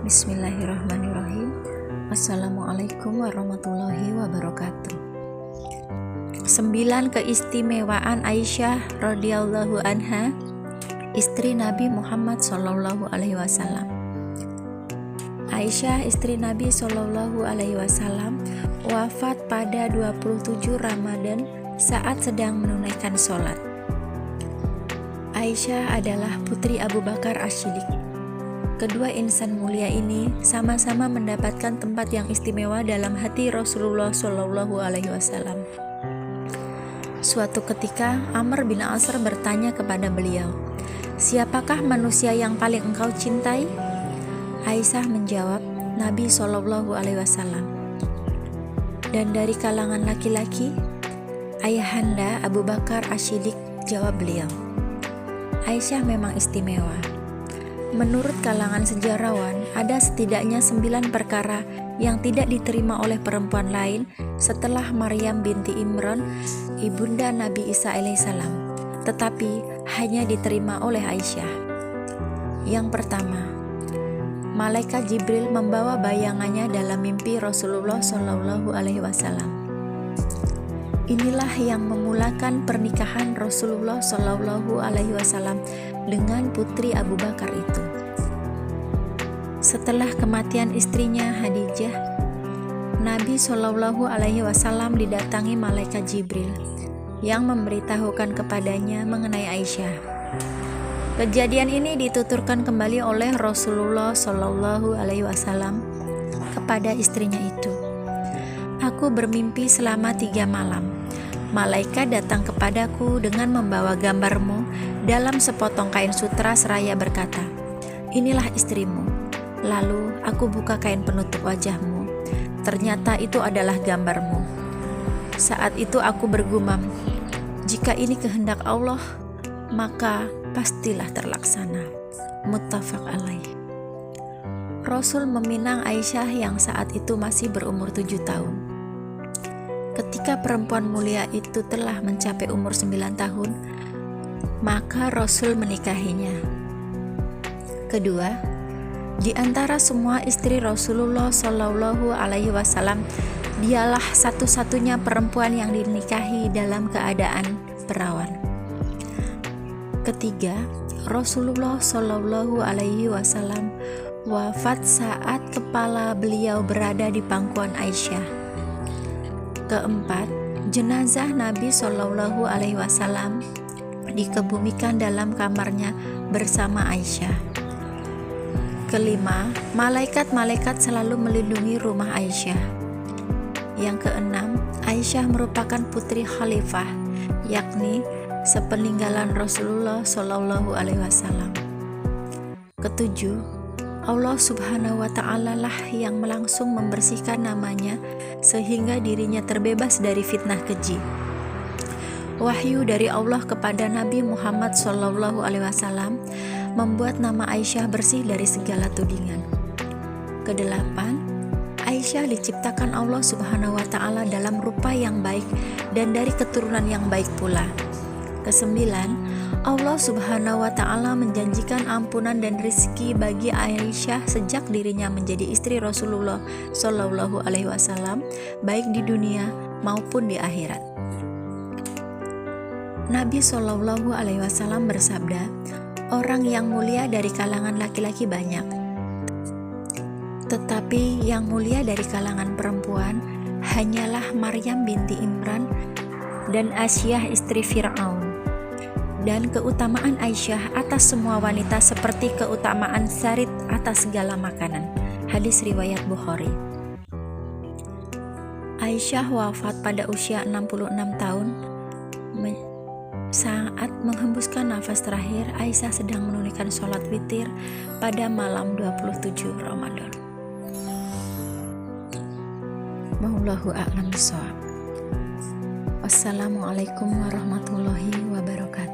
Bismillahirrahmanirrahim. Assalamualaikum warahmatullahi wabarakatuh. 9 keistimewaan Aisyah radhiyallahu anha, istri Nabi Muhammad sallallahu alaihi wasallam. Aisyah, istri Nabi sallallahu alaihi wasallam, wafat pada 27 Ramadan saat sedang menunaikan sholat. Aisyah adalah putri Abu Bakar As-Siddiq. Kedua insan mulia ini sama-sama mendapatkan tempat yang istimewa dalam hati Rasulullah Shallallahu Alaihi Wasallam. Suatu ketika Amr bin Asr bertanya kepada beliau, "Siapakah manusia yang paling engkau cintai?" Aisyah menjawab, "Nabi Shallallahu Alaihi Wasallam." "Dan dari kalangan laki-laki?" "Ayahanda Abu Bakar As-Siddiq," jawab beliau. Aisyah memang istimewa. Menurut kalangan sejarawan, ada setidaknya 9 perkara yang tidak diterima oleh perempuan lain setelah Maryam binti Imran, ibunda Nabi Isa alaihissalam, tetapi hanya diterima oleh Aisyah. Yang pertama, malaikat Jibril membawa bayangannya dalam mimpi Rasulullah Shallallahu Alaihi Wasallam. Inilah yang memulakan pernikahan Rasulullah Shallallahu Alaihi Wasallam dengan putri Abu Bakar itu. Setelah kematian istrinya Khadijah, Nabi Shallallahu Alaihi Wasallam didatangi malaikat Jibril yang memberitahukan kepadanya mengenai Aisyah. Kejadian ini dituturkan kembali oleh Rasulullah Shallallahu Alaihi Wasallam kepada istrinya itu. "Aku bermimpi selama 3 malam. Malaikat datang kepadaku dengan membawa gambarmu dalam sepotong kain sutra seraya berkata, 'Inilah istrimu.' Lalu aku buka kain penutup wajahmu. Ternyata itu adalah gambarmu. Saat itu aku bergumam, 'Jika ini kehendak Allah, maka pastilah terlaksana.'" Muttafaq alaih. Rasul meminang Aisyah yang saat itu masih berumur 7 tahun. Ketika perempuan mulia itu telah mencapai umur 9 tahun, maka Rasul menikahinya. Kedua, di antara semua istri Rasulullah Shallallahu Alaihi Wasallam, dialah satu-satunya perempuan yang dinikahi dalam keadaan perawan. Ketiga, Rasulullah Shallallahu Alaihi Wasallam wafat saat kepala beliau berada di pangkuan Aisyah. Keempat, jenazah Nabi Shallallahu Alaihi Wasallam dikebumikan dalam kamarnya bersama Aisyah. Kelima, malaikat-malaikat selalu melindungi rumah Aisyah. Yang keenam, Aisyah merupakan putri khalifah, yakni sepeninggalan Rasulullah Shallallahu Alaihi Wasallam. Ketujuh, Allah Subhanahu wa Ta'ala lah yang langsung membersihkan namanya sehingga dirinya terbebas dari fitnah keji. Wahyu dari Allah kepada Nabi Muhammad Sallallahu Alaihi Wasallam membuat nama Aisyah bersih dari segala tudingan. Kedelapan, Aisyah diciptakan Allah Subhanahu wa Ta'ala dalam rupa yang baik dan dari keturunan yang baik pula. Kesembilan, Allah Subhanahu wa Ta'ala menjanjikan ampunan dan rizki bagi Aisyah sejak dirinya menjadi istri Rasulullah Shallallahu Alaihi Wasallam, baik di dunia maupun di akhirat. Nabi Shallallahu Alaihi Wasallam bersabda, "Orang yang mulia dari kalangan laki-laki banyak, tetapi yang mulia dari kalangan perempuan hanyalah Maryam binti Imran dan Asyah istri Fir'aun. Dan keutamaan Aisyah atas semua wanita seperti keutamaan sarit atas segala makanan." Hadis riwayat Bukhari. Aisyah wafat pada usia 66 tahun. Saat menghembuskan nafas terakhir, Aisyah sedang menunaikan sholat witir pada malam 27 Ramadan. Wallahu a'lam bishawab. Wassalamualaikum warahmatullahi wabarakatuh.